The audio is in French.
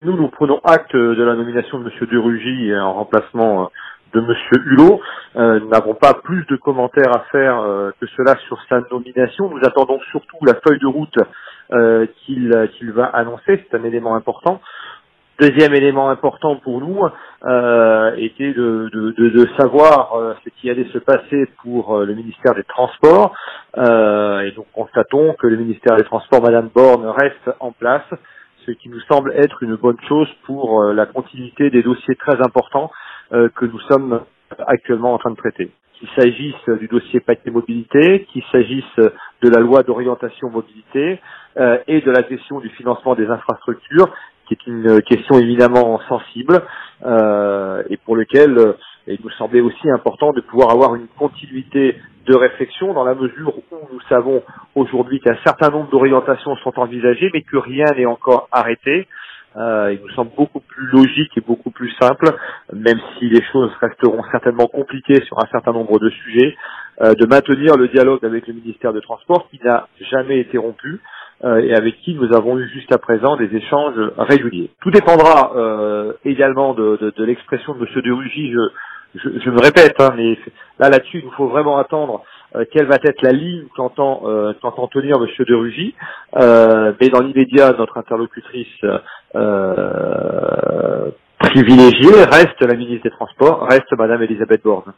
Nous prenons acte de la nomination de Monsieur de Rugy en remplacement de Monsieur Hulot. Nous n'avons pas plus de commentaires à faire que cela sur sa nomination. Nous attendons surtout la feuille de route qu'il va annoncer. C'est un élément important. Deuxième élément important pour nous était de savoir ce qui allait se passer pour le ministère des Transports. Et donc constatons que le ministère des Transports, Madame Borne, reste en place, ce qui nous semble être une bonne chose pour la continuité des dossiers très importants que nous sommes actuellement en train de traiter. Qu'il s'agisse du dossier paquet mobilité, qu'il s'agisse de la loi d'orientation mobilité et de la question du financement des infrastructures, qui est une question évidemment sensible et pour lequel il nous semblait aussi important de pouvoir avoir une continuité de réflexion dans la mesure où nous savons aujourd'hui qu'un certain nombre d'orientations sont envisagées mais que rien n'est encore arrêté. Il nous semble beaucoup plus logique et beaucoup plus simple, même si les choses resteront certainement compliquées sur un certain nombre de sujets, de maintenir le dialogue avec le ministère des Transports qui n'a jamais été rompu et avec qui nous avons eu jusqu'à présent des échanges réguliers. Tout dépendra également de l'expression de Monsieur de Rugy. Je me répète, mais là-dessus, il nous faut vraiment attendre quelle va être la ligne qu'entend tenir Monsieur de Rugy. Mais dans l'immédiat, notre interlocutrice privilégiée reste la ministre des Transports, reste Madame Elisabeth Borne.